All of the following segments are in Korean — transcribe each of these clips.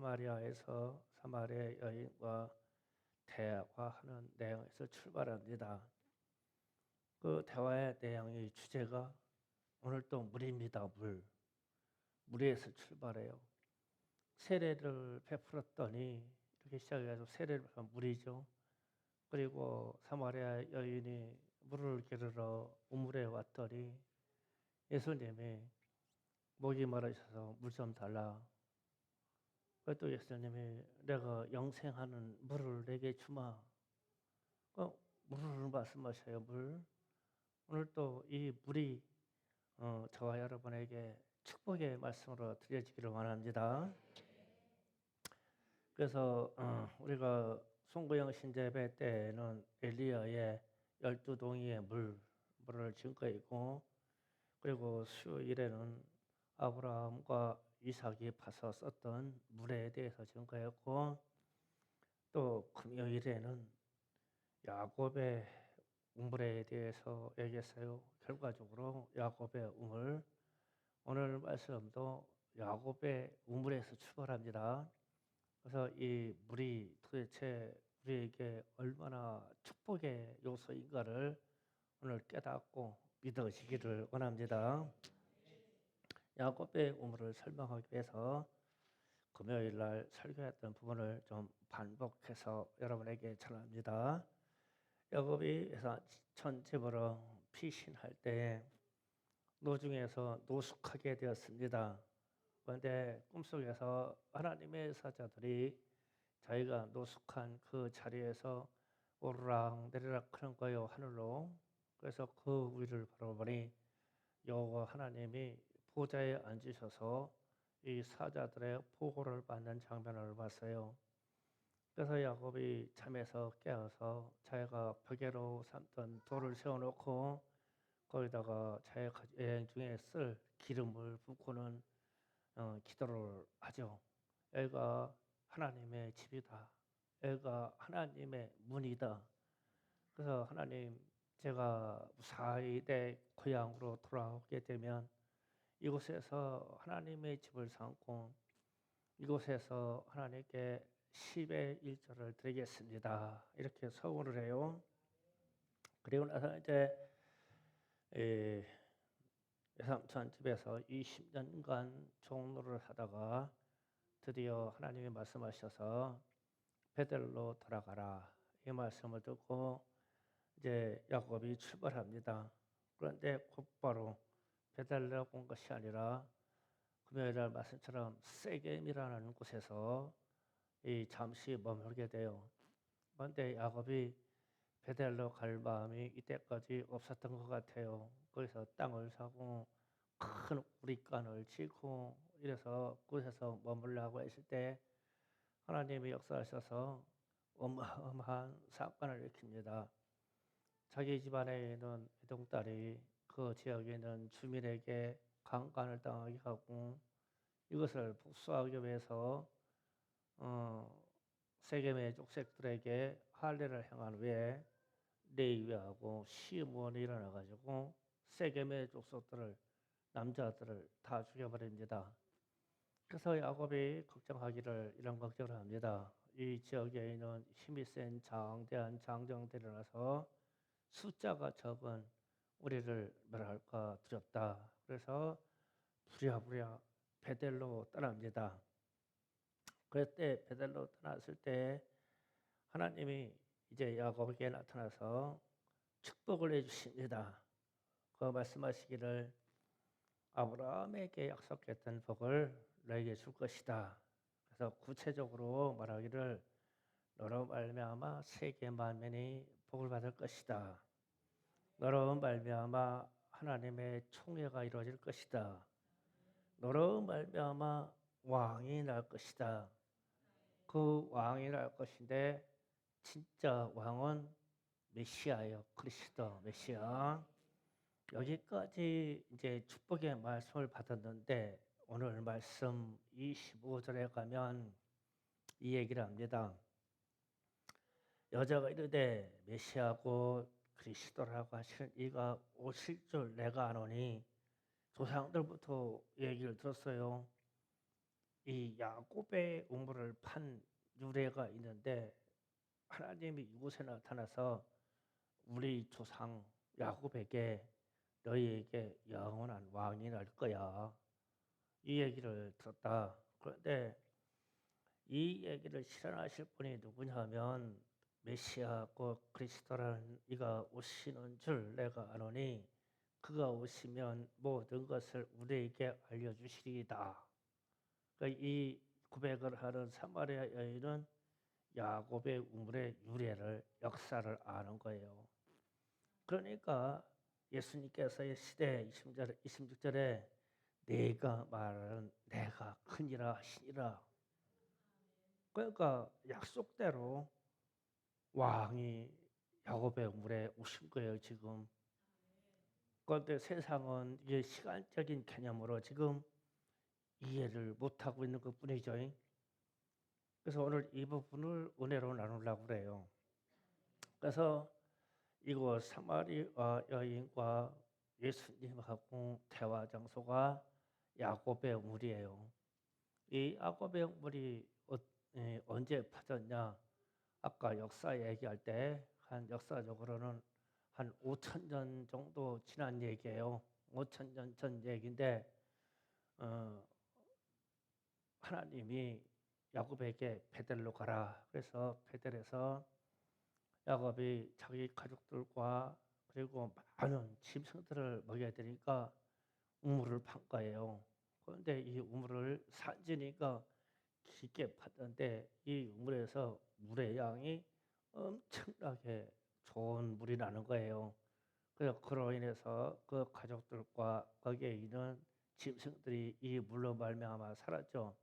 사마리아에서 사마리아 여인과 대화하는 내용에서 출발합니다. 그 대화의 내용의 주제가 오늘 또 물입니다. 물에서 출발해요. 세례를 베풀었더니 이렇게 시작해서 세례를 베풀면 물이죠. 그리고 사마리아 여인이 물을 기르러 우물에 왔더니 예수님이 목이 마르셔서 물 좀 달라. 또 예수님이 내가 영생하는 물을 내게 주마. 물을 말씀하셔요. 물. 오늘 또 이 물이 저와 여러분에게 축복의 말씀으로 드려지기를 원합니다. 그래서 우리가 송구영 신제배 때는 엘리야의 12동이의 물을 증거이고, 그리고 수요일에는 아브라함과 이삭이 파서 썼던 물에 대해서 증거했고, 또 금요일에는 야곱의 우물에 대해서 얘기했어요. 결과적으로 야곱의 우물, 오늘 말씀도 야곱의 우물에서 출발합니다. 그래서 이 물이 도대체 우리에게 얼마나 축복의 요소인가를 오늘 깨닫고 믿어지기를 원합니다. 야곱의 우물을 설명하기 위해서 금요일 날 설교했던 부분을 좀 반복해서 여러분에게 전합니다. 야곱이 천집으로 피신할 때 노중에서 노숙하게 되었습니다. 그런데 꿈속에서 하나님의 사자들이 자기가 노숙한 그 자리에서 오르락 내리락 하는 거예요, 하늘로. 그래서 그 위를 바라보니 여호와 하나님이 보좌에 앉으셔서 이 사자들의 보호를 받는 장면을 봤어요. 그래서 야곱이 잠에서 깨어서 자기가 벽에로 삼던 돌을 세워놓고 거기다가 자기가 여행 중에 쓸 기름을 붓고는 기도를 하죠. 여기가 하나님의 집이다. 여기가 하나님의 문이다. 그래서 하나님, 제가 무사히 내 고향으로 돌아오게 되면 이곳에서 하나님의 집을 삼고 이곳에서 하나님께 10의 1조를 드리겠습니다. 이렇게 서원을 해요. 그리고 나서 이제 외삼촌 집에서 20년간 종로를 하다가 드디어 하나님이 말씀하셔서 베델로 돌아가라, 이 말씀을 듣고 이제 야곱이 출발합니다. 그런데 곧바로 베델로 온 것이 아니라 금요일 날 말씀처럼 세겜이라는 곳에서 잠시 머물게 돼요. 그런데 야곱이 베델로 갈 마음이 이때까지 없었던 것 같아요. 거기서 땅을 사고 큰 우리간을 짓고 이래서 그곳에서 머물라고 했을 때 하나님이 역사하셔서 어마어마한 사건을 일으킵니다. 자기 집안에 있는 외동딸이 그 지역에 있는 주민에게 강간을 당하게 하고 이것을 복수하기 위해서 세겜의 족속들에게 할례를 행한 후에 레위하고 시므온이 일어나가지고 세겜의 족속들을, 남자들을 다 죽여버립니다. 그래서 야곱이 걱정하기를 이런 걱정을 합니다. 이 지역에 있는 힘이 센 장대한 장정들이 일어나서 숫자가 적은 우리를 멸할까 두렵다. 그래서 부랴부랴 베델로 떠납니다. 그때 베델로 떠났을 때 하나님이 이제 야곱에게 나타나서 축복을 해주십니다. 그 말씀하시기를 아브라함에게 약속했던 복을 너에게 줄 것이다. 그래서 구체적으로 말하기를 너로 말미암아 세계 만민이 복을 받을 것이다. 너로 말미암아 하나님의 총회가 이루어질 것이다. 너로 말미암아 왕이 날 것이다. 그 왕이 날 것인데 진짜 왕은 메시아예요. 그리스도 메시아. 여기까지 이제 축복의 말씀을 받았는데 오늘 말씀 25절에 가면 이 얘기를 합니다. 여자가 이르되 메시아고 그리스도라고 하시는 이가 오실 줄 내가 아노니, 조상들부터 얘기를 들었어요. 이 야곱의 우물을 판 유래가 있는데 하나님이 이곳에 나타나서 우리 조상 야곱에게 너희에게 영원한 왕이 날 거야. 이 얘기를 들었다. 그런데 이 얘기를 실현하실 분이 누구냐면 메시아 곧 그리스도라는 이가 오시는 줄 내가 아노니 그가 오시면 모든 것을 우리에게 알려주시리이다. 그러니까 이 고백을 하는 사마리아 여인은 야곱의 우물의 유래를 역사를 아는 거예요. 그러니까 예수님께서의 시대 26절에 내가 말하는 내가 크니라 하시니라. 그러니까 약속대로 왕이 야곱의 우물에 오신 거예요 지금. 그런데 세상은 이게 시간적인 개념으로 지금 이해를 못하고 있는 것뿐이죠. 그래서 오늘 이 부분을 은혜로 나누려고 그래요. 그래서 이곳 사마리아 여인과 예수님하고 대화 장소가 야곱의 우물이에요. 이 야곱의 우물이 언제 파졌냐? 아까 역사 얘기할 때 한 역사적으로는 한 5,000년 정도 지난 얘기예요. 5,000년 전 얘기인데 하나님이 야곱에게 베델로 가라. 그래서 베델에서 야곱이 자기 가족들과 그리고 많은 짐승들을 먹여야 되니까 우물을 판 거예요. 그런데 이 우물을 산지니까 깊게 팠는데 이 우물에서 물의 양이 엄청나게 좋은 물이 나는 거예요. 그래서 그로 인해서 그 가족들과 거기에 있는 짐승들이 이 물로 말미암아 살았죠.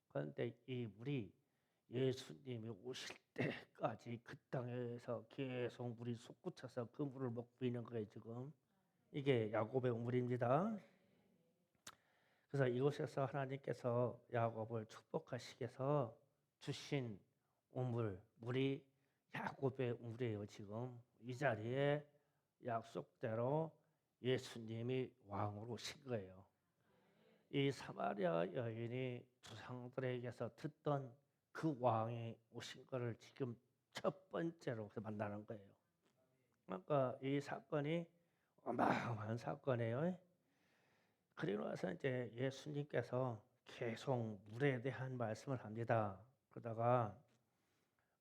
그런데 이 물이 예수님이 오실 때까지 그 땅에서 계속 물이 솟구쳐서 그 물을 먹고 있는 거예요 지금. 이게 야곱의 우물입니다. 그래서 이곳에서 하나님께서 야곱을 축복하시기 위해서 주신 물이 야곱의 우물이에요 지금. 이 자리에 약속대로 예수님이 왕으로 오신 거예요. 이 사마리아 여인이 조상들에게서 듣던 그 왕이 오신 것을 지금 첫 번째로 만나는 거예요. 그러니까 이 사건이 어마어마한 사건이에요. 그리고 나서 이제 예수님께서 계속 물에 대한 말씀을 합니다. 그러다가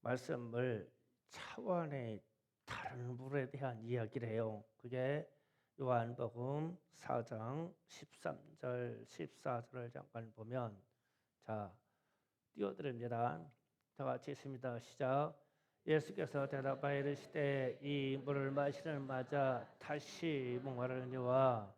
말씀을 차원의 다른 물에 대한 이야기를 해요. 그게 요한복음 4장 13절 14절을 잠깐 보면 자 띄워드립니다. 다 같이 있습니다. 시작. 예수께서 대답하여 이르시되 이 물을 마시는 마자 다시 목마르니와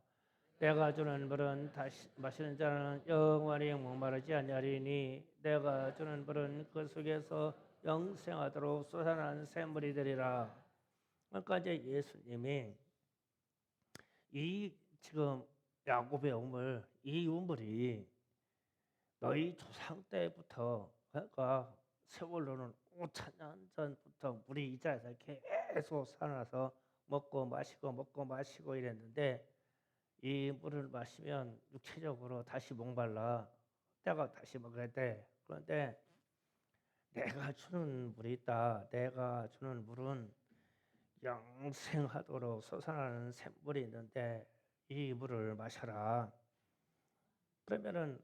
내가 주는 물은 다시 마시는 자는 영원히 목마르지 아니하리니 내가 주는 물은 그 속에서 영생하도록 솟아나는 샘물이 되리라. 그러니까 이제 예수님이 이 지금 야곱의 우물, 이 우물이 너희 조상 때부터 그러니까 세월로는 5,000년 전부터 물이 이 자리에서 계속 살아나서 먹고 마시고 이랬는데 이 물을 마시면 육체적으로 다시 목말라 때가 다시 먹어야 돼. 그런데 내가 주는 물이 있다. 내가 주는 물은 영생하도록 솟아나는 샘물이 있는데 이 물을 마셔라. 그러면은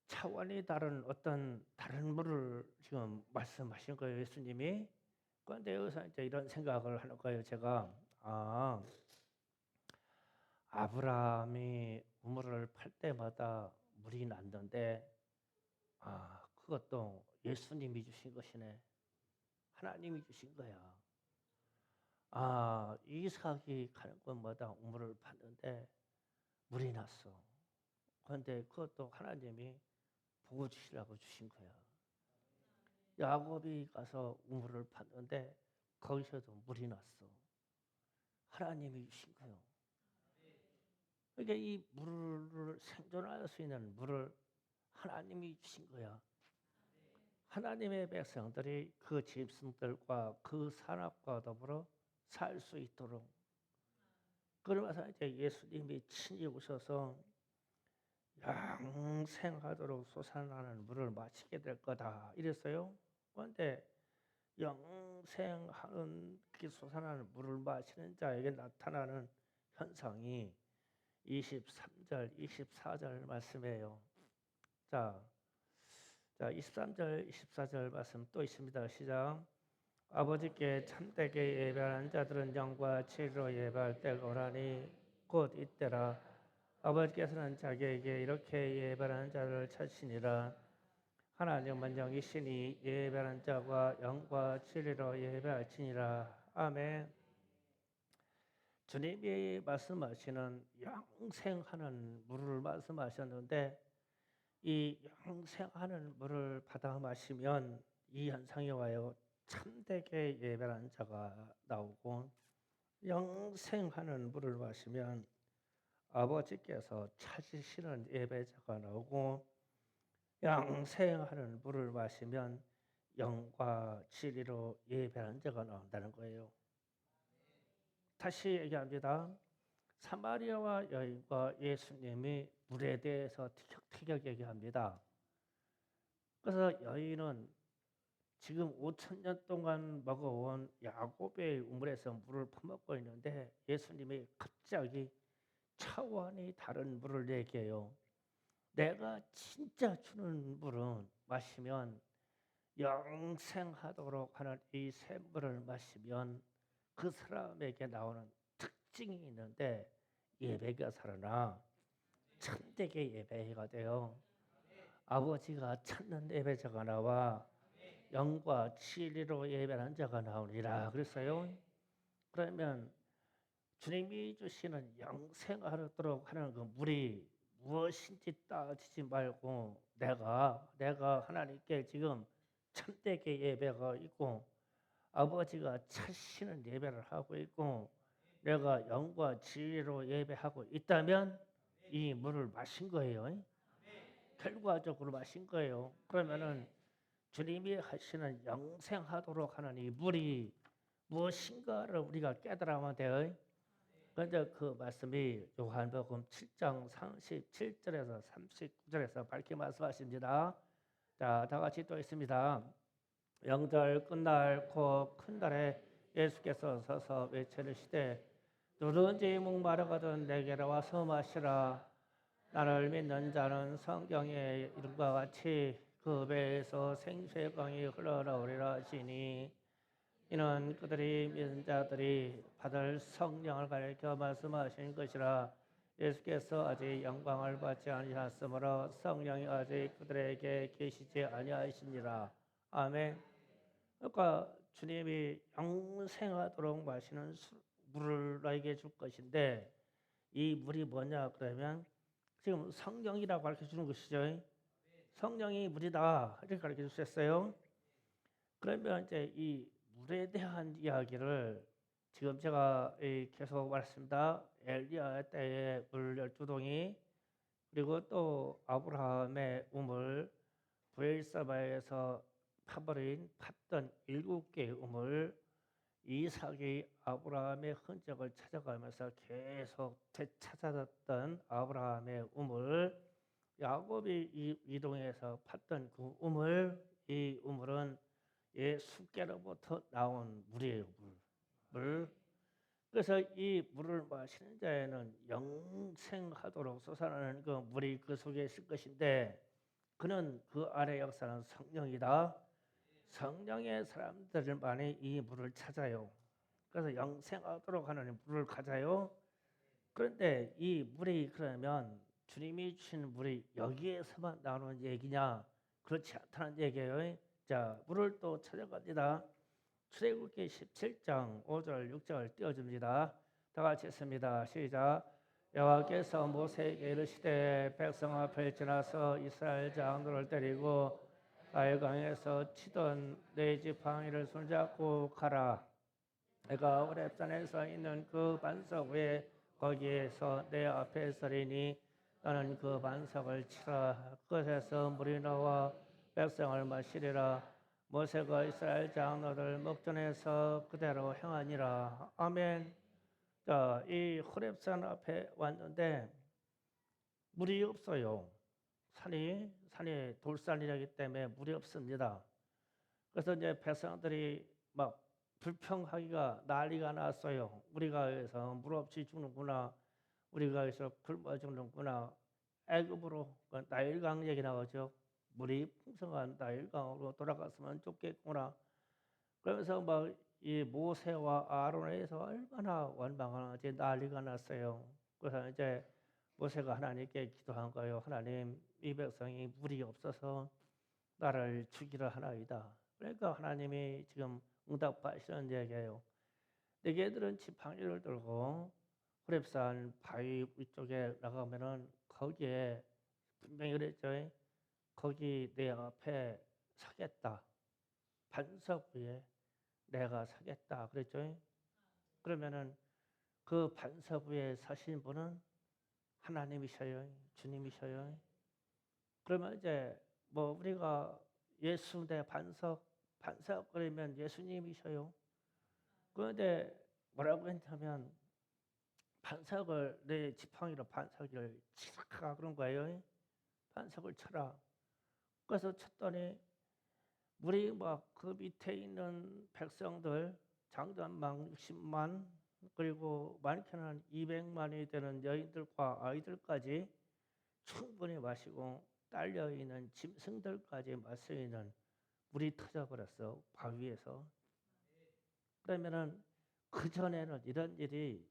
차원이 다른 어떤 다른 물을 지금 말씀하신 거예요, 예수님이. 그런데 여기서 이제 이런 생각을 하는 거예요, 제가. 아브라함이 우물을 팔 때마다 물이 났는데 그것도 예수님이 주신 것이네. 하나님이 주신 거야. 이삭이 가는 곳마다 우물을 팠는데 물이 났어. 그런데 그것도 하나님이 보고 주시라고 주신 거야. 야곱이 가서 우물을 팠는데 거기서도 물이 났어. 하나님이 주신 거예요. 그러니까 이 물을 생존할 수 있는 물을 하나님이 주신 거야. 하나님의 백성들이 그 짐승들과 그 산업과 더불어 살 수 있도록. 그러면서 이제 예수님이 친히 오셔서 영생하도록 솟아나는 물을 마시게 될 거다 이랬어요. 그런데 영생하는 그 솟아나는 물을 마시는 자에게 나타나는 현상이 23절, 24절 말씀이에요. 자, 23절, 24절 말씀 또 있습니다. 시작. 아버지께 참되게 예배하는 자들은 영과 진리로 예배할 때가 오라니 곧 이때라. 아버지께서는 자기에게 이렇게 예배하는 자를 찾으시니라. 하나님은 영이시니 예배하는 자가 영과 진리로 예배할지니라. 아멘. 주님이 말씀하시는 영생하는 물을 말씀하셨는데 이 영생하는 물을 받아 마시면 이 현상이 와요. 참되게 예배하는 자가 나오고 영생하는 물을 마시면 아버지께서 찾으시는 예배자가 나오고 영생하는 물을 마시면 영과 진리로 예배하는 자가 나온다는 거예요. 다시 얘기합니다. 사마리아와 여인과 예수님이 물에 대해서 티격태격 얘기합니다. 그래서 여인은 지금 5,000년 동안 먹어온 야곱의 우물에서 물을 퍼먹고 있는데 예수님이 갑자기 차원이 다른 물을 얘기해요. 내가 진짜 주는 물은 마시면 영생하도록 하는 이 샘물을 마시면 그 사람에게 나오는 특징이 있는데 예배가 살아나 참되게 예배가 돼요. 아버지가 찾는 예배자가 나와 영과 진리로 예배하는 자가 나오니라 그랬어요. 그러면 주님이 주시는 영생하도록 하는 그 물이 무엇인지 따지지 말고 내가 하나님께 지금 참되게 예배가 있고 아버지가 찾으시는 예배를 하고 있고 내가 영과 진리로 예배하고 있다면 이 물을 마신 거예요. 결과적으로 마신 거예요. 그러면은 주님이 하시는 영생하도록 하는 이 물이 무엇인가를 우리가 깨달아야 돼요. 그런데 그 말씀이 요한복음 7장 37절에서 39절에서 밝게 말씀하십니다. 자, 다 같이 또 있습니다. 명절 끝날 곧 큰 달에 예수께서 서서 외치시되 누구든지 목마르거든 내게로 와서 마시라. 나를 믿는 자는 성경의 이름과 같이 그 배에서 생수의 강이 흘러나오리라 하시니 이는 그들이 믿는 자들이 받을 성령을 가리켜 말씀하신 것이라. 예수께서 아직 영광을 받지 아니하였으므로 성령이 아직 그들에게 계시지 아니하시니라. 아멘. 그러니까 주님이 영생하도록 마시는 물을 너에게 줄 것인데 이 물이 뭐냐 그러면 지금 성령이라고 가르쳐 주는 것이죠. 성령이 물이다 이렇게 가르쳐 주셨어요. 그러면 이제 이 물에 대한 이야기를 지금 제가 계속 말했습니다. 엘리야 때의 물 12동이 그리고 또 아브라함의 우물 브엘사바에서 파버린 팠던 7개의 우물 이삭이 아브라함의 흔적을 찾아가면서 계속 되찾았던 아브라함의 우물 야곱이 이동해서 팠던 그 우물 이 우물은 숫개로부터 나온 물이에요. 물. 그래서 이 물을 마시는 자에는 영생하도록 솟아나는 그 물이 그 속에 있을 것인데 그는 그 안에 역사는 성령이다. 성령의 사람들만이 이 물을 찾아요. 그래서 영생하도록 하는 물을 가져요. 그런데 이 물이 그러면 주님이 주신 물이 여기에서만 나오는 얘기냐? 그렇지 않다는 얘기예요. 자, 물을 또 찾아갑니다. 출애굽기 17장 5절 6절 띄워줍니다. 다 같이 했습니다. 시작. 여호와께서 모세에게 이르시되 백성 앞을 지나서 이스라엘 장로를 데리고 나일강에서 치던 네 지팡이를 손잡고 가라. 내가 호렙산에서 있는 그 반석 위에 거기에서 내 앞에 서리니 너는 그 반석을 치라. 그것에서 물이 나와 백성을 마시리라. 모세가 이스라엘 장로들 목전에서 그대로 행하니라. 아멘. 자, 이 호렙산 앞에 왔는데 물이 없어요. 산이 돌산이라기 때문에 물이 없습니다. 그래서 이제 백성들이 막 불평하기가 난리가 났어요. 우리가 여기서 물 없이 죽는구나. 우리가 여기서 굶어 죽는구나. 애굽으로 나일강 얘기 나오죠. 물이 풍성한 나일강으로 돌아갔으면 좋겠구나. 그러면서 막 이 모세와 아론에서 얼마나 원망하는지 난리가 났어요. 그래서 이제 모세가 하나님께 기도한 거예요. 하나님, 이 백성이 물이 없어서 나를 죽이려 하나이다. 그러니까 하나님이 지금 응답하시는 얘기예요. 너희들은 지팡이를 들고 호렙산 바위 위쪽에 나가면은 거기에 분명히 그랬죠. 거기 내 앞에 서겠다. 반석 위에 내가 서겠다. 그랬죠. 그러면은 그 반석 위에 서신 분은 하나님이셔요. 주님이셔요. 그러면 이제 뭐 우리가 예수 내 반석 그러면 예수님이셔요. 그런데 뭐라고 했냐면 반석을 내 지팡이로 반석을 치라 그런 거예요. 반석을 쳐라. 그래서 쳤더니 물이 막 그 밑에 있는 백성들 장전막 60만 그리고 많게는 200만이 되는 여인들과 아이들까지 충분히 마시고 딸려 있는 짐승들까지 마시는 물이 터져버렸어. 바위에서. 그러면은 그 전에는 이런 일이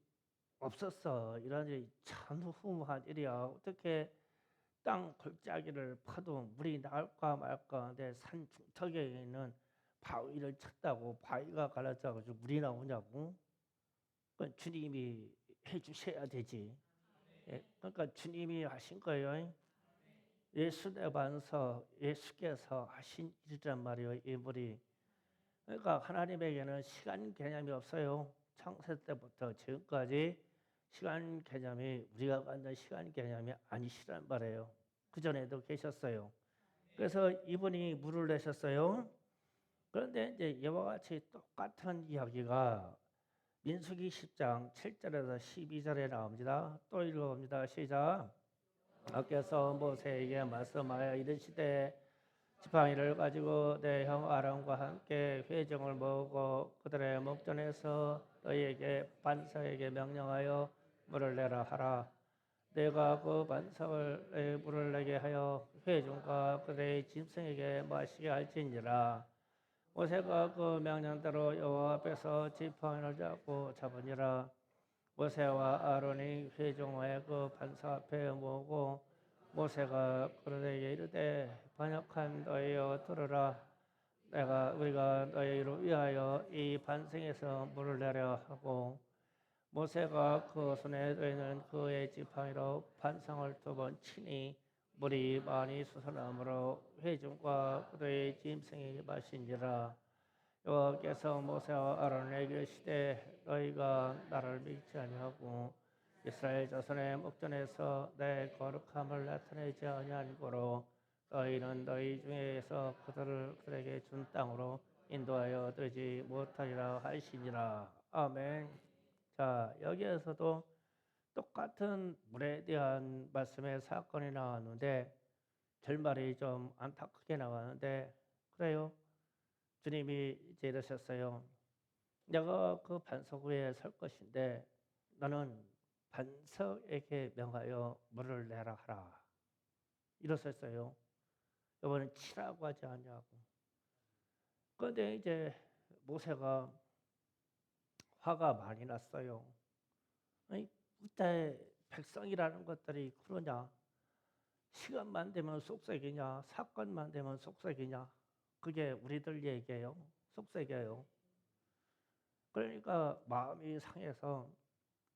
없었어. 이런 일이 전무후무한 일이야. 어떻게 땅 골짜기를 파도 물이 나올까 말까 하는데 산 중턱에 있는 바위를 쳤다고 바위가 갈라져가지고 물이 나오냐고. 그건 주님이 해주셔야 되지. 예, 그러니까 주님이 하신 거예요. 예수 내 반석 예수께서 하신 일이란 말이에요. 이 물이. 그러니까 하나님에게는 시간 개념이 없어요. 창세 때부터 지금까지 시간 개념이 우리가 갖는 시간 개념이 아니시란 말이에요. 그 전에도 계셨어요. 그래서 이분이 물을 내셨어요. 그런데 이제 이와 같이 똑같은 이야기가 민수기 10장 7절에서 12절에 나옵니다. 또 읽어봅니다. 시작. 하께서 모세에게 말씀하여 이르시되 지팡이를 가지고 내 형 아론과 함께 회중을 모으고 그들의 목전에서 너희에게 반석에게 명령하여 물을 내라 하라. 내가 그 반석을 물을 내게 하여 회중과 그들의 짐승에게 마시게 할지니라. 모세가 그 명령대로 여호와 앞에서 지팡이를 잡으니라. 모세와 아론이 회중의 그 반석 앞에 모으고 모세가 그들에게 이르되 반역한 너희여 들으라. 우리가 너희를 위하여 이 반석에서 물을 내려 하고 모세가 그 손에 들는 그의 지팡이로 반석을 2번 치니 물이 많이 솟아나므로 회중과 그들의 짐승이 마신지라. 여호와께서 모세와 아론에게 이르시되 너희가 나를 믿지 아니하고 이스라엘 자손의 목전에서 내 거룩함을 나타내지 아니한 고로 너희는 너희 중에서 그들에게 준 땅으로 인도하여 들지 못하리라 하시니라. 아멘. 자, 여기에서도 똑같은 물에 대한 말씀의 사건이 나왔는데 결말이 좀 안타깝게 나왔는데 그래요. 주님이 이제 이러셨어요. 내가 그 반석 위에 설 것인데 너는 반석에게 명하여 물을 내라 하라. 이러셨어요. 이번엔 치라고 하지 않냐고. 그런데 이제 모세가 화가 많이 났어요. 아니, 그때 백성이라는 것들이 그러냐? 시간만 되면 속삭이냐? 사건만 되면 속삭이냐? 그게 우리들 얘기예요. 속삭여요. 그러니까 마음이 상해서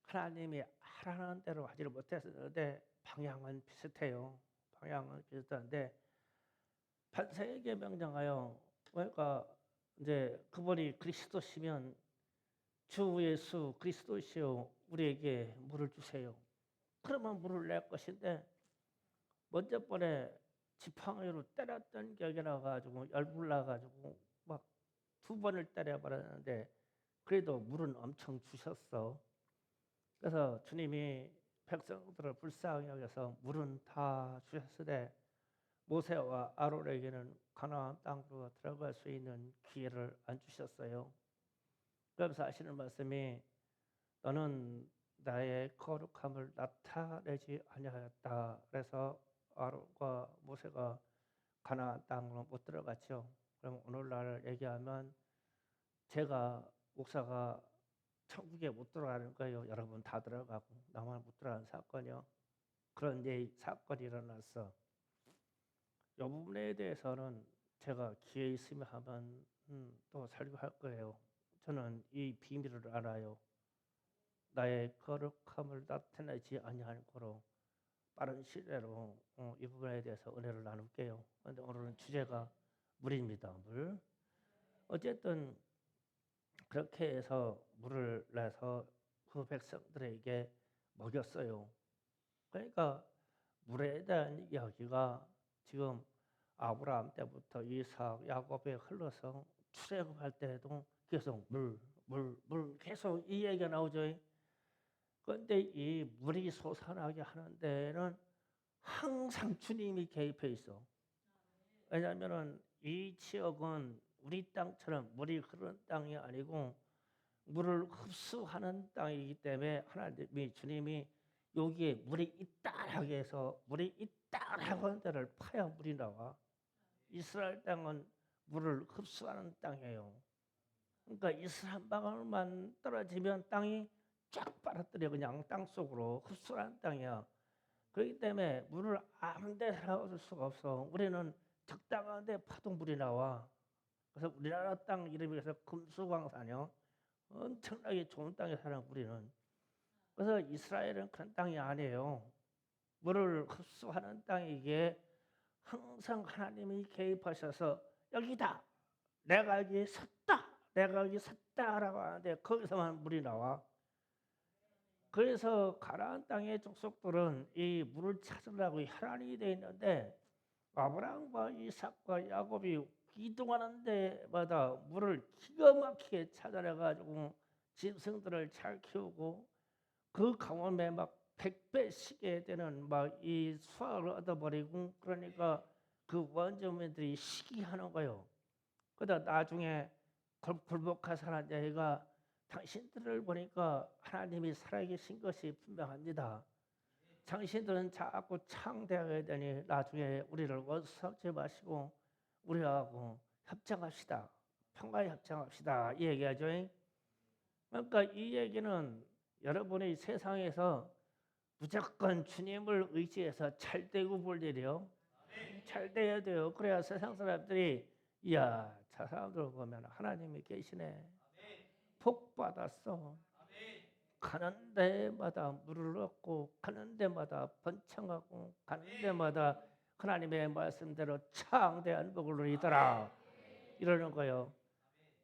하나님이 하라는 대로 하지를 못했는데 방향은 비슷해요. 방향은 비슷한데 반석에게 명령하여 그러니까 이제 그분이 그리스도시면 주 예수 그리스도시요 우리에게 물을 주세요. 그러면 물을 낼 것인데 먼저 번에 지팡이로 때렸던 기억이 나가지고 열불 나가지고 막 2번을 때려버렸는데 그래도 물은 엄청 주셨어. 그래서 주님이 백성들을 불쌍히 여겨서 물은 다 주셨으되 모세와 아론에게는 가나안 땅으로 들어갈 수 있는 기회를 안 주셨어요. 그러면서 하시는 말씀이 너는 나의 거룩함을 나타내지 아니하였다. 그래서 아론과 모세가 가나안 땅으로 못 들어갔죠. 그럼 오늘날 얘기하면 제가 목사가 천국에 못 들어가는 거예요. 여러분 다 들어가고 나만 못 들어가는 사건이요. 그런데 사건이 일어났어. 이 부분에 대해서는 제가 기회 있으면 하면 또 설교할 거예요. 저는 이 비밀을 알아요. 나의 거룩함을 나타내지 아니하는 거로 빠른 시대로 이 부분에 대해서 은혜를 나눌게요. 그런데 오늘은 주제가 물입니다. 물. 어쨌든 그렇게 해서 물을 내서 그 백성들에게 먹였어요. 그러니까 물에 대한 이야기가 지금 아브라함 때부터 이삭, 야곱에 흘러서 출애굽할 때도 계속 물 계속 이 얘기가 나오죠. 그런데 이 물이 솟아나게 하는 데는 항상 주님이 개입해 있어. 왜냐하면 이 지역은 우리 땅처럼 물이 흐르는 땅이 아니고 물을 흡수하는 땅이기 때문에 하나님이 주님이 여기에 물이 있다라고 해서 물이 있다라고 하는 데를 파야 물이 나와. 이스라엘 땅은 물을 흡수하는 땅이에요. 그러니까 이스라엘 한 방울만 떨어지면 땅이 쫙 빨아들여 그냥 땅 속으로 흡수하는 땅이야. 그렇기 때문에 물을 아무 데나 얻을 수가 없어. 우리는 적당한 데 파도 물이 나와. 그래서 우리나라 땅 이름이 그래서 금수강산이요. 엄청나게 좋은 땅에 사는 우리는. 그래서 이스라엘은 그런 땅이 아니에요. 물을 흡수하는 땅이기에 항상 하나님이 개입하셔서 여기다 내가 여기 섰다 내가 여기 섰다라고 하는데 거기서만 물이 나와. 그래서 가나안 땅의 족속들은 이 물을 찾으려고 혈안이 되어 있는데 아브라함과 이삭과 야곱이 이동하는 데마다 물을 기가 막히게 찾아내가지고 짐승들을 잘 키우고 그 강원에 막 100배씩에 되는 막 이 수확을 얻어버리고 그러니까 그 원주민들이 시기하는 거예요. 그러다 나중에 굴복한 사람들이가 당신들을 보니까 하나님이 살아계신 것이 분명합니다. 당신들은 자꾸 창대해야 되니 나중에 우리를 원수삼지 마시고 우리하고 협정합시다. 평화에 협정합시다. 이 얘기하죠. 그러니까 이 얘기는 여러분이 세상에서 무조건 주님을 의지해서 잘 되고 볼 일이요. 잘 돼야 돼요. 그래야 세상 사람들이 이야 저 사람들 보면 하나님이 계시네. 복 받았어. 가는 데마다 물을 얻고 가는 데마다 번창하고 가는 데마다 하나님의 말씀대로 창대한 복을 누리더라 이러는 거예요.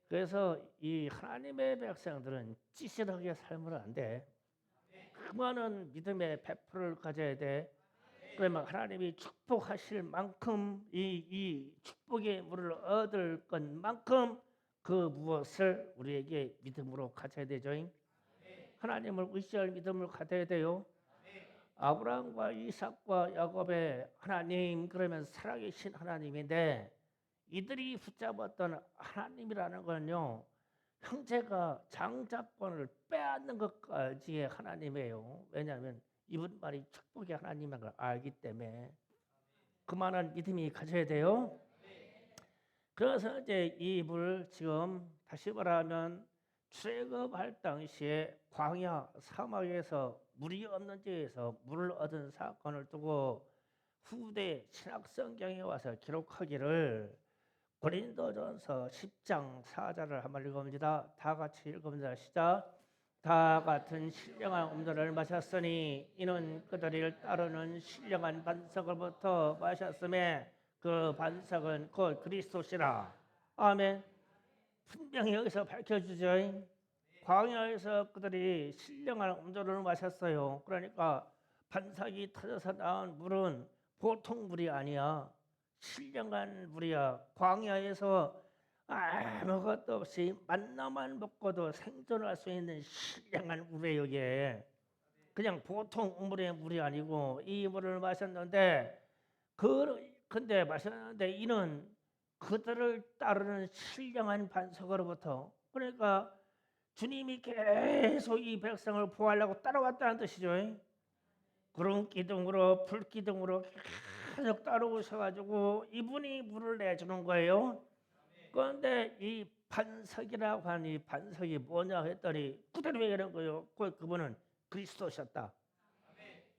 그래서 이 하나님의 백성들은 찌질하게 살면 안 돼. 그 많은 믿음의 베풀을 가져야 돼. 그러면 하나님이 축복하실 만큼 이 축복의 물을 얻을 것만큼 그 무엇을 우리에게 믿음으로 가져야 되죠. 하나님을 의지할 믿음을 가져야 돼요. 아브라함과 이삭과 야곱의 하나님 그러면 살아계신 하나님인데 이들이 붙잡았던 하나님이라는 건요. 형제가 장자권을 빼앗는 것까지의 하나님이에요. 왜냐하면 이분만이 축복의 하나님인 걸 알기 때문에 그만한 믿음이 가져야 돼요. 그래서 이제 이 물 지금 다시 말하면 출애굽할 당시에 광야 사막에서 물이 없는 지에서 물을 얻은 사건을 두고 후대 신약성경에 와서 기록하기를 고린도전서 10장 4절을 한번 읽어봅니다. 다 같이 읽어봅니다. 시작. 다 같은 신령한 음료를 마셨으니 이는 그들을 따르는 신령한 반석을부터 마셨음에 그 반석은 곧 그리스도시라. 아멘. 분명히 여기서 밝혀주죠. 광야에서 그들이 신령한 음료를 마셨어요. 그러니까 반석이 터져서 나온 물은 보통 물이 아니야. 신령한 물이야. 광야에서 아무것도 없이 만나만 먹고도 생존할 수 있는 신령한 물이에요. 이게. 그냥 보통 물의 물이 아니고 이 물을 마셨는데 근데 마셨는데 이는 그들을 따르는 신령한 반석으로부터, 그러니까 주님이 계속 이 백성을 보호하려고 따라왔다는 뜻이죠. 구름 기둥으로 불 기둥으로 계속 따라오셔가지고 이분이 물을 내주는 거예요. 그런데 이 반석이라고 하니 반석이 뭐냐 했더니 그대로 얘기하는 거예요. 그분은 그리스도셨다.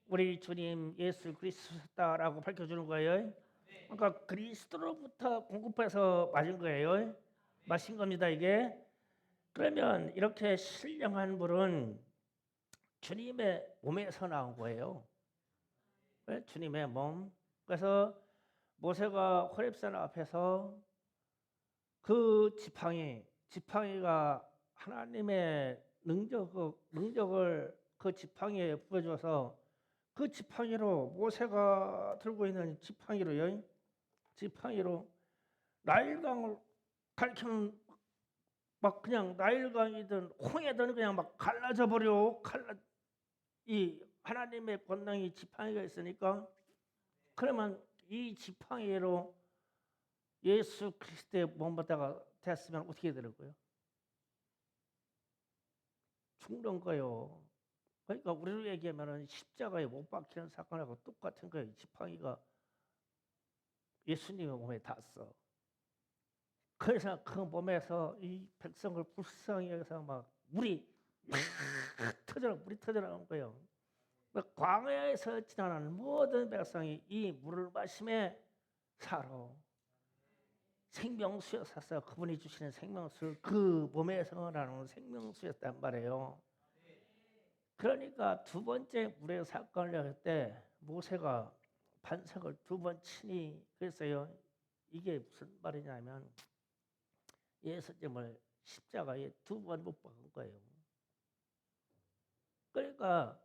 우리 주님 예수 그리스도셨다라고 밝혀주는 거예요. 그러니까 그리스도로부터 공급해서 맞은 거예요. 마신 겁니다 이게. 그러면 이렇게 신령한 물은 주님의 몸에서 나온 거예요. 주님의 몸. 그래서 모세가 호렙산 앞에서 그 지팡이가 하나님의 능력을 그 지팡이에 부어줘서 그 지팡이로 모세가 들고 있는 지팡이로 나일강을 가리키면 막 그냥 나일강이든 홍해든 그냥 막 갈라져 버려. 이 하나님의 권능이 지팡이가 있으니까. 그러면 이 지팡이로 예수 그리스도의 몸바다가 됐으면 어떻게 되는 거예요? 죽는 거예요. 그러니까 우리로 얘기하면 십자가에 못 박히는 사건하고 똑같은 거예요. 지팡이가 예수님의 몸에 닿았어. 그래서 그 몸에서 이 백성을 불쌍히 여기서 막 물이 터져나온 거예요. 광야에서 지나는 모든 백성이 이 물을 마심에 살아. 생명수였어서 그분이 주시는 생명수를 그 몸에서 나오는 생명수였단 말이에요. 그러니까 두 번째 물의 사건을 할 때 모세가 반석을 두 번 치니 그랬어요. 이게 무슨 말이냐면 예수님을 십자가에 두 번 못 박은 거예요. 그러니까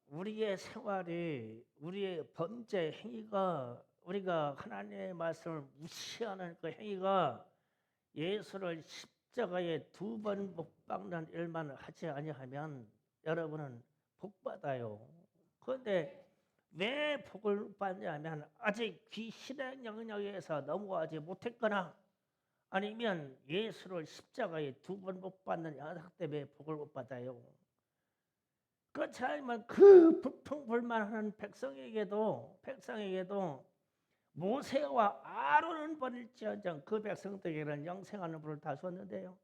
우리의 생활이, 우리의 범죄 행위가, 우리가 하나님의 말씀을 무시하는 그 행위가 예수를 십자가에 두 번 못 박는 일만 하지 아니하면 여러분은 복 받아요. 그런데 왜 복을 받냐면 아직 귀신의 영역에서 넘어가지 못했거나 아니면 예수를 십자가에 두 번 못 받는 양상 때문에 복을 못 받아요. 그렇지 않으면 그 불평불만하는 백성에게도 모세와 아론은 버릴지언정 그 백성들에게는 영생하는 불을 다 줬는데요.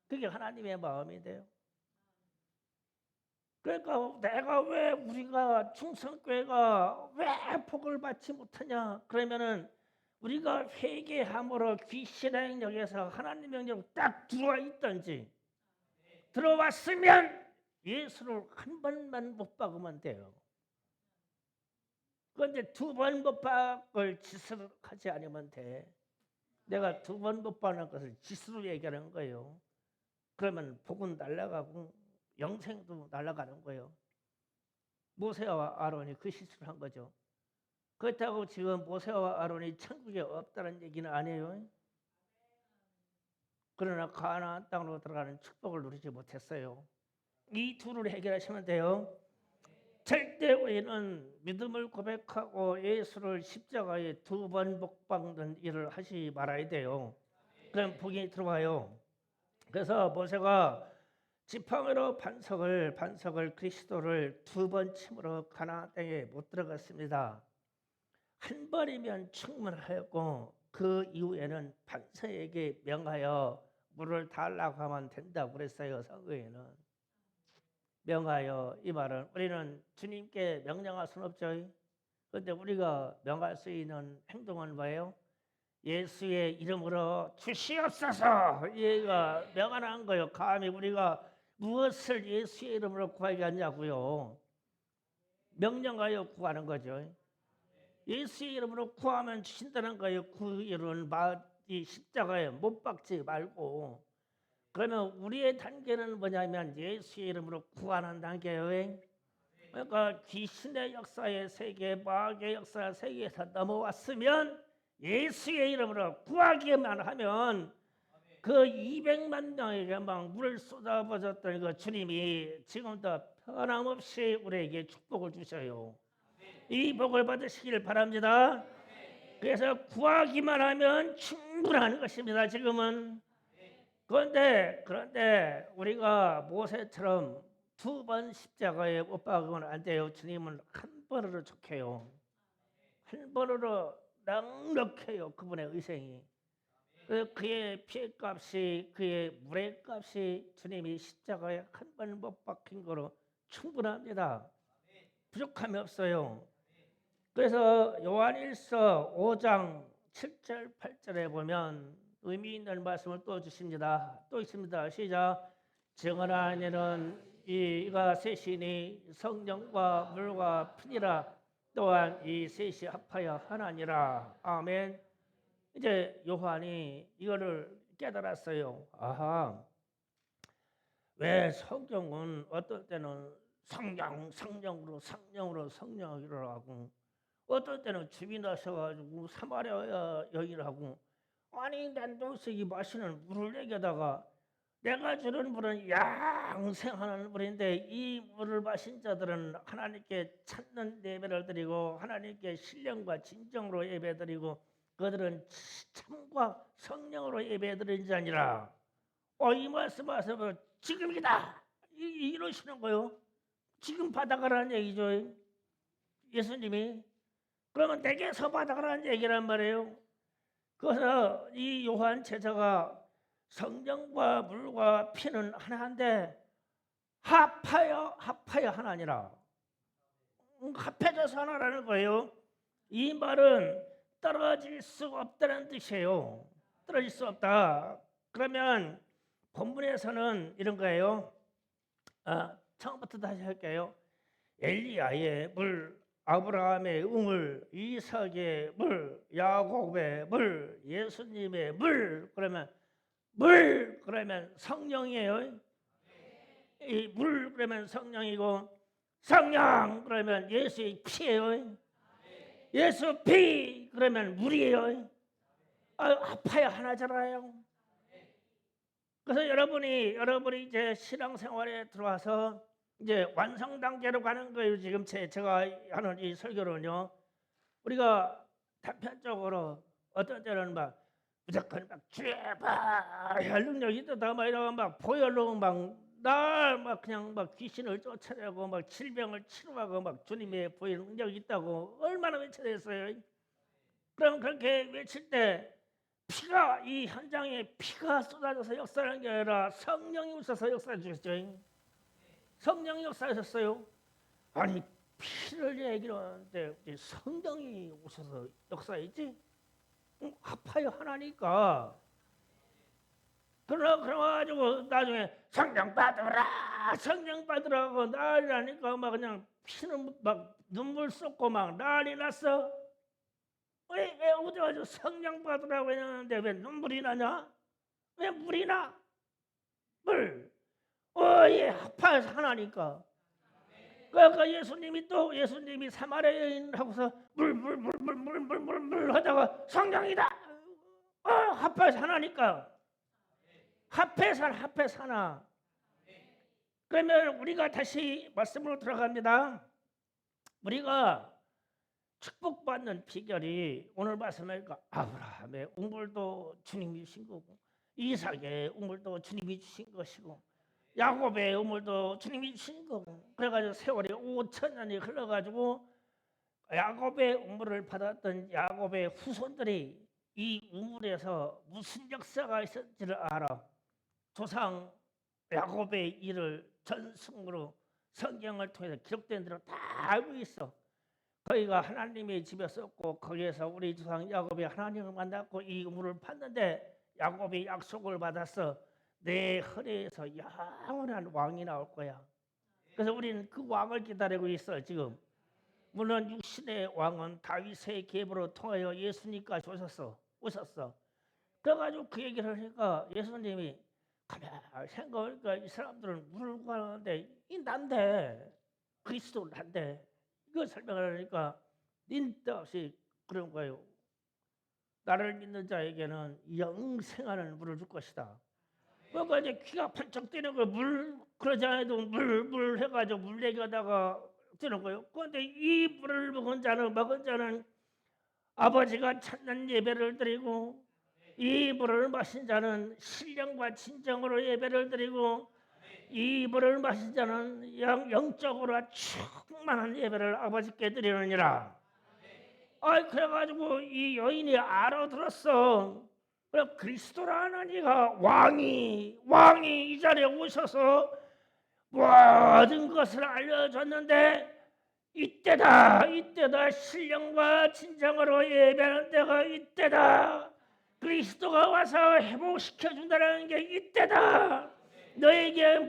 그게 하나님의 마음인데요. 그러니까 내가 왜 우리가 충성교회가 왜 복을 받지 못하냐? 그러면은 우리가 회개함으로 귀신의 영역에서 하나님의 영역으로 딱 들어와 있든지 들어왔으면 예수를 한 번만 못 박으면 돼요. 그런데 두 번 못 박을 짓을 하지 않으면 돼. 내가 두 번 못 박는 것을 짓으로 얘기하는 거예요. 그러면 복은 날아가고 영생도 날아가는 거예요. 모세와 아론이 그 실수를 한 거죠. 그렇다고 지금 모세와 아론이 천국에 없다는 얘기는 아니에요. 그러나 가나안 땅으로 들어가는 축복을 누리지 못했어요. 이 둘을 해결하시면 돼요. 절대 우리는 믿음을 고백하고 예수를 십자가에 두 번 못 박는 일을 하지 말아야 돼요. 그럼 복이 들어와요. 그래서 모세가 지팡이로 반석을 그리스도를 두 번 침으로 가나안 땅에 못 들어갔습니다. 한 번이면 충분하였고 그 이후에는 반석에게 명하여 물을 달라고 하면 된다고 그랬어요. 서구에는. 명하여, 이 말은 우리는 주님께 명령할 수는 없죠. 그런데 우리가 명할 수 있는 행동은 뭐예요? 예수의 이름으로 주시옵소서. 얘가 명하는 거예요. 감히 우리가 무엇을 예수의 이름으로 구하겠냐고요. 명령하여 구하는 거죠. 예수의 이름으로 구하면 주신다는 거예요. 그 이름은 이 십자가에 못 박지 말고. 그러면 우리의 단계는 뭐냐면 예수의 이름으로 구하는 단계예요. 그러니까 귀신의 역사의 세계, 마귀의 역사의 세계에서 넘어왔으면 예수의 이름으로 구하기만 하면 그 200만 명에게 막 물을 쏟아부었던 그 주님이 지금도 변함없이 우리에게 축복을 주셔요. 이 복을 받으시기를 바랍니다. 그래서 구하기만 하면 충분한 것입니다. 지금은. 그런데 우리가 모세처럼 2번 십자가에 못 박으면 안 돼요. 주님은 한 번으로 족해요. 한 번으로 넉넉해요. 그분의 의생이. 그의 피값이, 그의 물의 값이 주님이 십자가에 한 번 못 박힌 거로 충분합니다. 부족함이 없어요. 그래서 요한일서 5장 7절 8절에 보면 의미 있는 말씀을 또 주십니다. 또 있습니다. 시작. 정언한 이는 이가 셋이니 성령과 물과 피니라. 또한 이 셋이 합하여 하나니라. 아멘. 이제 요한이 이거를 깨달았어요. 아하, 왜 성경은 어떨 때는 성령으로 하고 어떨 때는 주비 나셔가지고 사마리아 여인하고 아니 난 동석이 마시는 물을 얘기하다가 내가 주는 물은 양생하는 물인데 이 물을 마신 자들은 하나님께 찾는 예배를 드리고 하나님께 신령과 진정으로 예배드리고 그들은 참과 성령으로 예배드리는 자니라. 이 말씀하셔서 지금이다 이러시는 거요. 지금 받아가라는 얘기죠. 예수님이. 그러면 내게서 받아가라는 얘기란 말이에요. 그래서 이 요한 제자가 성령과 물과 피는 하나인데 합하여 하나니라. 합해져서 하나라는 거예요. 이 말은 떨어질 수 없다는 뜻이에요. 떨어질 수 없다. 그러면 본문에서는 이런 거예요. 처음부터 다시 할게요. 엘리야의 물, 아브라함의 우물, 이삭의 물, 야곱의 물, 예수님의 물. 그러면 성령이에요. 이 물 그러면 성령이고 성령 그러면 예수의 피예요. 예수 피 그러면 물이에요. 합하여 하나잖아요. 그래서 여러분이 이제 신앙생활에 들어와서 이제 완성 단계로 가는 거예요. 지금 제가 하는 이 설교는요. 우리가 단편적으로 어떤 때는 막 무조건 막 주의 능력이 있다 막 이러고 막 보혈로 막 그냥 막 귀신을 쫓아내고 막 질병을 치료하고 막 주님의 보혈 능력이 있다고 얼마나 외쳐댔어요. 그럼 그렇게 외칠 때 피가 이 현장에 피가 쏟아져서 역사하는 게 아니라 성령이 오셔서 역사해 주셨죠. 성령이 역사하셨어요. 아니 피를 얘기하는데 성령이 오셔서 역사했지. 합하여 하나니까. 그래가지고 나중에 성령 받으라고 난리 나니까 막 그냥 피는 막 눈물 쏟고 막 난리 났어. 왜 어디 가서 성령 받으라고 했는데 왜 눈물이 나냐? 왜 물이 나? 물. 예, 합하여서 하나니까. 그러니까 예수님이 사마리아 여인하고서 물 하다가 성령이다. 합해서 하나니까. 합해서 하나. 그러면 우리가 다시 말씀으로 들어갑니다. 우리가 축복받는 비결이 오늘 말씀하니까 아브라함의 우물도 주님이 주신 거고 이삭의 우물도 주님이 주신 것이고 야곱의 우물도 주님이 주신 거고 그래가지고 세월이 5,000년이 흘러가지고 야곱의 우물을 받았던 야곱의 후손들이 이 우물에서 무슨 역사가 있었는지를 알아. 조상 야곱의 일을 전승으로 성경을 통해서 기록된 대로 다 알고 있어. 거기가 하나님의 집이었었고 거기에서 우리 조상 야곱이 하나님을 만났고 이 우물을 봤는데 야곱이 약속을 받았어. 내 허리에서 영원한 왕이 나올 거야. 그래서 우리는 그 왕을 기다리고 있어 지금. 물론 육신의 왕은 다윗의 계보로 통하여 예수님까지 오셨어. 그래가지고 그 얘기를 하니까 예수님이 가만히 생각하니까 이 사람들은 물을 구하는데 이 난데 그리스도 난데 이거 설명을 하니까 닌 뜻 없이 그런 거예요. 나를 믿는 자에게는 영생하는 물을 줄 것이다. 그러니까 이제 귀가 펄쩍 뜨는 거예요. 물 그러지 않아도 물 해가지고 물 얘기하다가 뜨는 거예요. 그런데 이 물을 먹은 자는 아버지가 찾는 예배를 드리고, 이 물을 마신 자는 신령과 진정으로 예배를 드리고, 이 물을 마신 자는 영적으로 충만한 예배를 아버지께 드리느니라. 그래가지고 이 여인이 알아들었어. 그래, 그리스도라는 이가 왕이 이 자리에 오셔서 모든 것을 알려줬는데, 이때다 신령과 진정으로 예배하는 때가 이때다. 그리스도가 와서 회복시켜 준다는 게 이때다. 너에게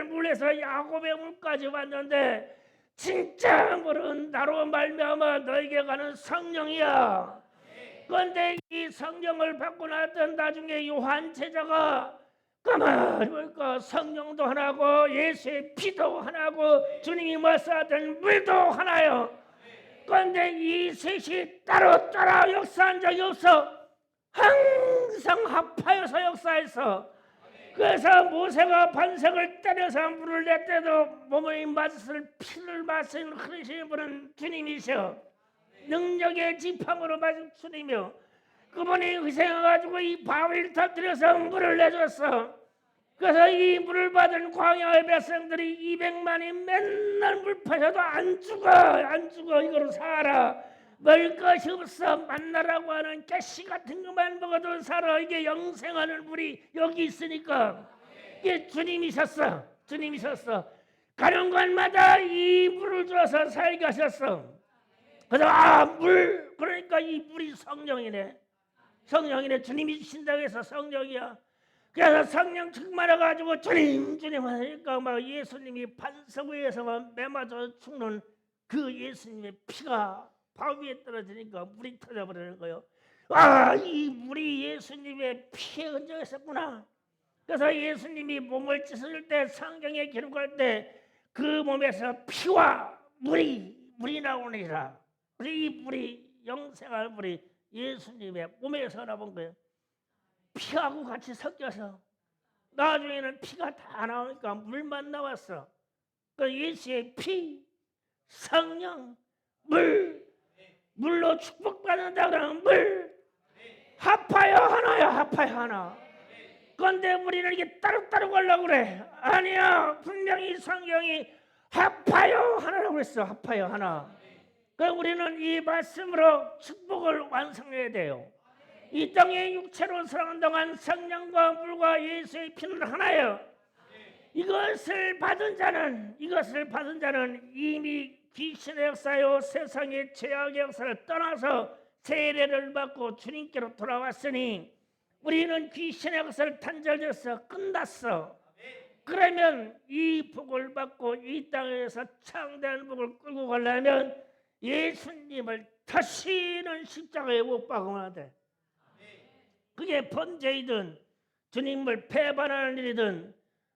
물에서 야곱의 물까지 왔는데, 진짜 물은 나로 말미암아 너에게 가는 성령이야. 그런데 이 성령을 받고 나왔던 나중에 요한 제자가 가만히 보니까 성령도 하나고 예수의 피도 하나고 주님이 말씀하던 물도 하나요. 그런데 이 셋이 따로 역사한 적이 없어. 항상 합하여서 역사해서. 그래서 모세가 반석을 때려서 물을 냈때도 몸의 맛을 피를 마신 흐르시는 분은 주님이셔. 능력의 지팡으로 마신 주님이요. 그분이 희생해가지고 이 바위를 터뜨려서 물을 내줬어. 그래서 이 물을 받은 광야의 백성들이 200만이 맨날 물 파셔도 안 죽어. 이거로 살아. 먹을 것이 없어. 만나라고 하는 가시 같은 것만 먹어도 살아. 이게 영생하는 물이 여기 있으니까. 이게 주님이셨어. 가는 곳마다 이 물을 줘서 살게 하셨어. 그래서 물, 그러니까 이 물이 성령이네. 주님이 주신다고 해서 성령이야. 그래서 성령 충만해가지고 주님 하니까 막 예수님이 반석 위에서만 매맞아 죽는 그 예수님의 피가 바위 위에 떨어지니까 물이 터져버리는 거예요. 이 물이 예수님의 피에 얹어있었구나. 그래서 예수님이 몸을 찢을 때 성경에 기록할 때 그 몸에서 피와 물이 나오니라. 이 물이 영생할 물이 예수님의 몸에서 나온 거예요. 피하고 같이 섞여서 나중에는 피가 다 나오니까 물만 나왔어. 그 예수의 피, 성령, 물로 축복받는다 그러면 물, 합하여 하나. 그런데 우리는 이게 따로따로 가려고 그래. 아니야, 분명히 성경이 합하여 하나라고 했어. 합하여 하나. 그래서 우리는 이 말씀으로 축복을 완성해야 돼요. 이 땅에 육체로 살아가는 동안 성령과 물과 예수의 피는 하나예요. 이것을 받은 자는 이미 귀신의 역사요 세상의 죄악의 역사를 떠나서 세례를 받고 주님께로 돌아왔으니 우리는 귀신의 역사를 단절돼서 끝났어. 그러면 이 복을 받고 이 땅에서 창대한 복을 끌고 가려면 예수님을 다시는 십자가에 못 박으면 돼. 그게 번제이든 주님을 배반하는 일이든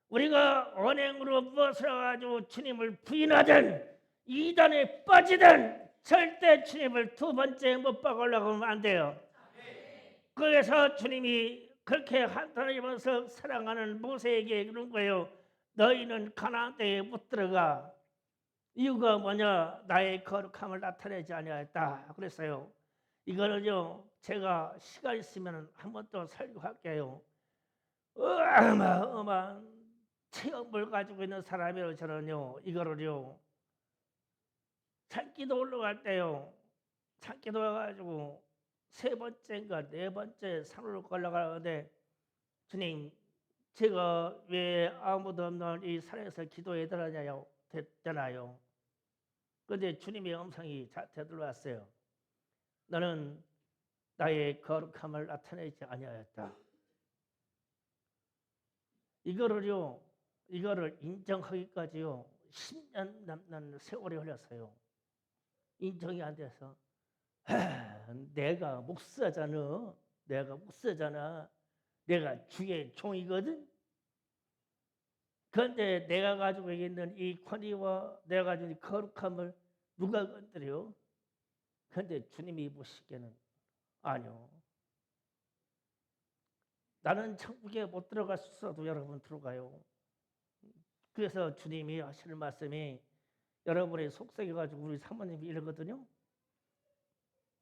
우리가 언행으로 무엇을 가지고 주님을 부인하든 이단에 빠지든 절대 주님을 두 번째 못 박으려고 하면 안 돼요. 그래서 주님이 그렇게 한탄하면서 사랑하는 모세에게 그런 거예요. 너희는 가나안 땅에 못 들어가. 이유가 뭐냐? 나의 거룩함을 나타내지 아니하였다 그랬어요. 이거는요 제가 시간 있으면 한 번 더 설교할게요. 어마어마한 체험을 가지고 있는 사람이요 저는요 이거를요 산기도 올라갈 때요 산기도 와가지고 세 번째인가 네 번째 산으로 올라가는데 주님 제가 왜 아무도 없는 이 산에서 기도해 달라냐요 됐잖아요. 그런데 주님의 음성이 되들어왔어요. 너는 나의 거룩함을 나타내지 아니하였다. 이거를 인정하기까지요 10년 남는 세월이 흘렸어요. 인정이 안 돼서 내가 목사잖아. 내가 주의 종이거든. 그런데 내가 가지고 있는 이 권위와 내가 가지고 있는 거룩함을 누가 건드려? 그런데 주님이 보시기에는 아니요. 나는 천국에 못 들어갈 수 있어도 여러분 들어가요. 그래서 주님이 하시는 말씀이 여러분의 속삭여 가지고 우리 사모님이 이러거든요.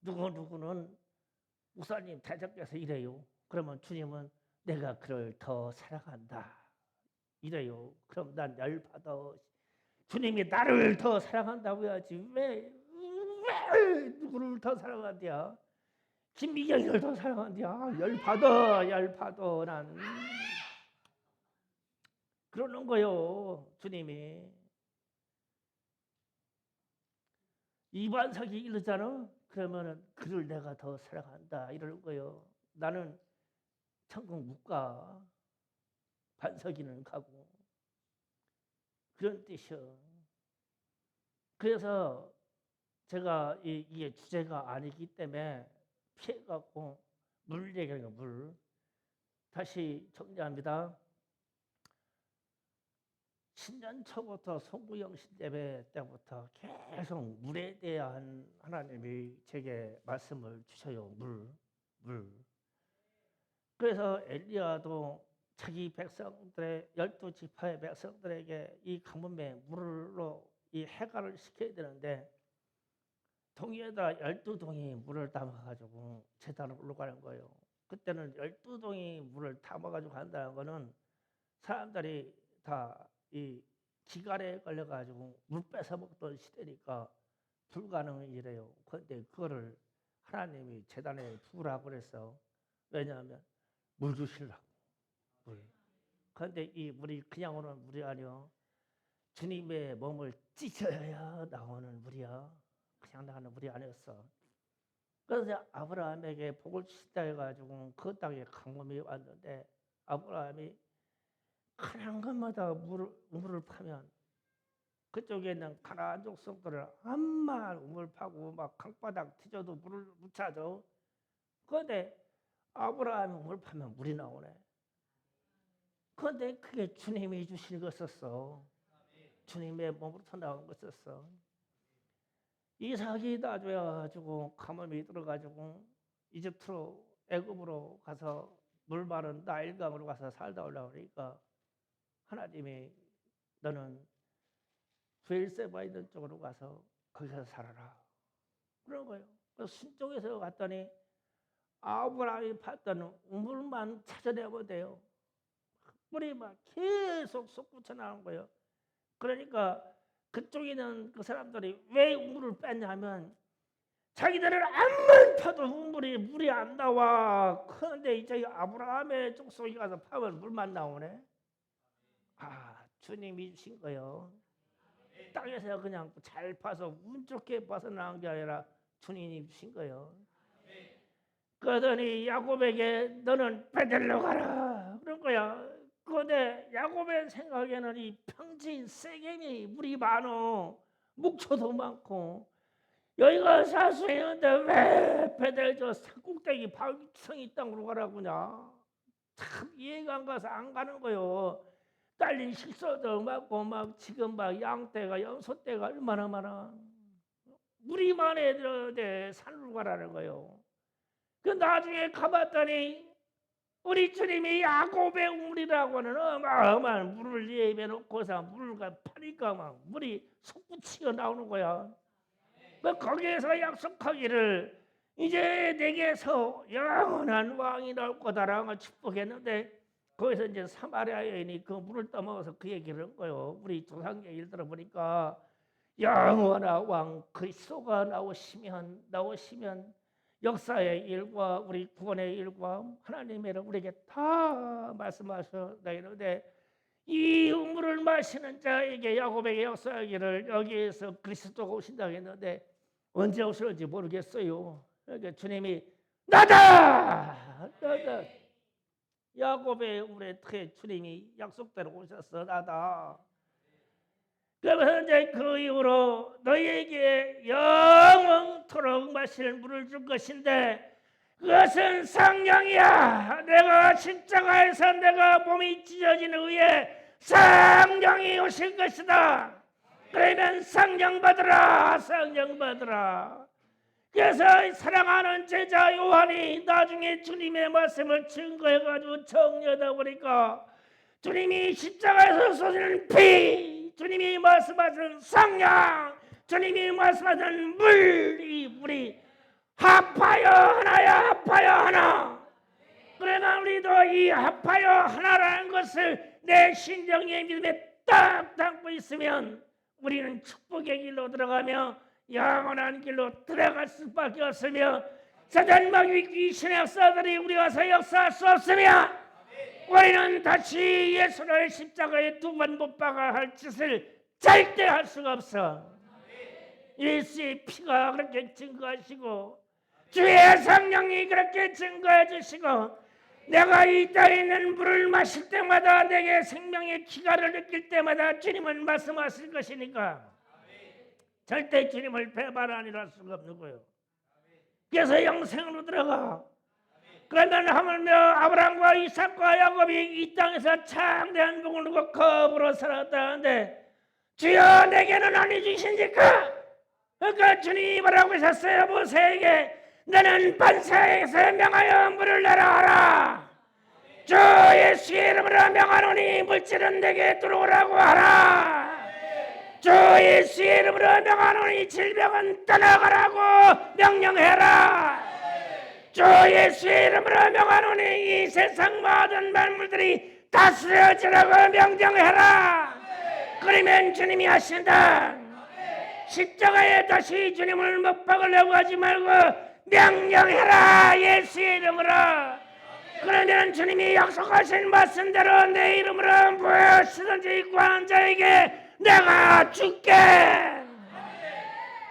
누구는 목사님 대적께서 이래요. 그러면 주님은 내가 그를 더 사랑한다 이래요. 그럼 난 열받아. 주님이 나를 더 사랑한다고 해야지 왜 누구를 더 사랑한대야? 김미경이를 더 사랑한대야? 열받아 난. 그러는 거요. 주님이 이반석이 이러잖아. 그러면은 그를 내가 더 사랑한다 이러는 거요. 나는 천국 못 가. 반석이는 가고. 그런 뜻이요. 그래서 제가 이게 주제가 아니기 때문에 피해갖고 물 얘기하는 물. 다시 정리합니다. 신년 초부터 송구영 신대회 때부터 계속 물에 대한 하나님이 제게 말씀을 주셔요. 물. 그래서 엘리야도 자기 백성들의 12지파의 백성들에게 이 가뭄에 물로 이 해갈을 시켜야 되는데 동이에다 12동이 물을 담아가지고 제단을 올라가는 거예요. 그때는 12동이 물을 담아가지고 간다는 거는 사람들이 다 이 기갈에 걸려가지고 물 뺏어 먹던 시대니까 불가능한 일이에요. 그런데 그거를 하나님이 제단에 부으라고 그랬어. 왜냐하면 물 주시려고. 물. 그런데 이 물이 그냥 오는 물이 아니요. 주님의 몸을 찢어야 나오는 물이야. 그냥 나가는 물이 아니었어. 그래서 아브라함에게 복을 주시다 해가지고 그 땅에 강물이 왔는데 아브라함이 가난한 것마다 우물을 파면 그쪽에 있는 가난한 족속들을 암만 우물 파고 막 강바닥 뒤져도 물을 못 찾아. 그런데 아브라함이 우물 파면 물이 나오네. 그런데 그게 주님이 주신 것이었어. 주님의 몸으로부터 나온 것이었어. 이삭이 나줘가지고 가뭄이 들어가지고 이집트로 애굽으로 가서 물 마른 나일강으로 가서 살다 올라오니까 하나님이 너는 브엘세바 있는 쪽으로 가서 거기서 살아라 그런 거예요. 그래서 순종해서 갔더니 아브라함이 봤던 우물만 찾아내면 돼요. 물이 막 계속 솟구쳐 나오는 거예요. 그러니까 그쪽에 있는 그 사람들이 왜 우물을 뺐냐면 자기들은 암만 파도 물이 안 나와. 그런데 이제 아브라함의 족속에 가서 파면 물만 나오네. 아, 주님이 주신 거요. 땅에서 그냥 잘 파서 운 좋게 파서 나온 게 아니라 주님이 주신 거요. 그러더니 야곱에게 너는 베들로 가라 그런 거야. 그런데 야곱의 생각에는 이 평지인 세겜이 물이 많어. 목초도 많고 여기가 사수했는데 왜 베델 저 산꼭대기 바위성이 땅으로 가라고냐. 참 이해가 안 가서 안 가는 거요. 딸린 식소도 많고 막 지금 막 양떼가 염소떼가 얼마나 많아. 물이 많아야 되는데 산으로 가라는 거요. 그 나중에 가봤더니 우리 주님이 야곱의 우물이라고 하는 어마어마한 물을 예입해 놓고서 물을 파니까 막 물이 솟구치어 나오는 거야. 거기에서 약속하기를 이제 내게서 영원한 왕이 나올 거다라고 축복했는데 거기서 이제 사마리아 여인이 그 물을 떠먹어서 그 얘기를 한 거예요. 우리 조상 얘기를 들어보니까 영원한 왕 그리스도가 나오시면 역사의 일과 우리 구원의 일과 하나님의 일을 우리에게 다 말씀하셨다 이러는데 이 우물을 마시는 자에게 야곱에게 역사하기를 여기에서 그리스도가 오신다고 했는데 언제 오실지 모르겠어요. 그러니까 주님이 나다. 야곱의 우물에 주님이 약속대로 오셨어. 나다. 그러면 이제 그 이후로 너희에게 영원토록 마실 물을 줄 것인데 그것은 성령이야. 내가 십자가에서 내가 몸이 찢어진 후에 성령이 오실 것이다. 그러면 성령 받으라. 성령 받으라. 그래서 사랑하는 제자 요한이 나중에 주님의 말씀을 증거해가지고 정리하다 보니까 주님이 십자가에서 쏟는 피, 주님이 말씀하신 성령, 주님이 말씀하신 물, 이 물이 합하여 하나야, 합하여 하나. 그러나 우리도 이 합하여 하나라는 것을 내 신령의 믿음에 딱 담고 있으면 우리는 축복의 길로 들어가며 영원한 길로 들어갈 수밖에 없으며 사단마귀 귀신의 역사들이 우리 와서 역사할 수 없으며 우리는 다시 예수를 십자가에 두 번 못 박아 할 짓을 절대 할 수가 없어. 예수의 피가 그렇게 증거하시고 주의 성령이 그렇게 증거해 주시고 내가 이 땅에 있는 물을 마실 때마다 내게 생명의 기가를 느낄 때마다 주님은 말씀하실 것이니까 절대 주님을 배반하리라 수가 없는 거예요. 그래서 영생으로 들어가. 그러면 하물며 아브라함과 이삭과 야곱이 이 땅에서 창대한 복을 누고 겁으로 살았다는데 주여 내게는 아니 주신지까? 그러니까 주님이 뭐라고 하셨어요? 모세에게 너는 반사에서 명하여 물을 내라 하라. 주 예수의 이름으로 명하노니 물질은 내게 들어오라고 하라. 주 예수의 이름으로 명하노니 질병은 떠나가라고 명령해라. 주 예수의 이름으로 명하노니 이 세상 모든 만물들이 다스려지라고 명령해라. 그러면 주님이 하신다. 십자가에 다시 주님을 못 박으려고 하지 말고 명령해라. 예수의 이름으로. 그러면 주님이 약속하신 말씀대로 내 이름으로 무엇이든지 구하는 자에게 내가 줄게.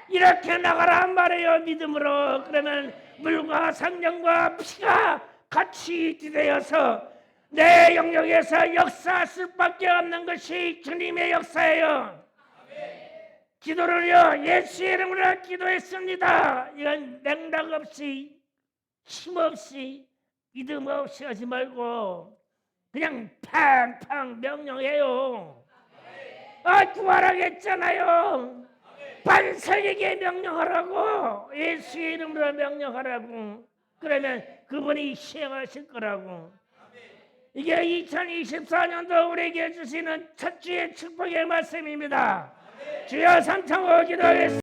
이렇게 나가란 말이에요. 믿음으로. 그러면 물과 성령과 피가 같이 뒤대어서 내 영역에서 역사할 수밖에 없는 것이 주님의 역사예요. 기도를요 예수의 이름으로 기도했습니다. 이건 맥락 없이 힘없이 믿음 없이 하지 말고 그냥 팡팡 명령해요. 구하라겠잖아요. 반석에게 명령하라고. 예수의 이름으로 명령하라고. 그러면 그분이 시행하실 거라고. 이게 2024년도 우리에게 주시는 첫 주의 축복의 말씀입니다. 주여 삼창으로 기도하겠습니다.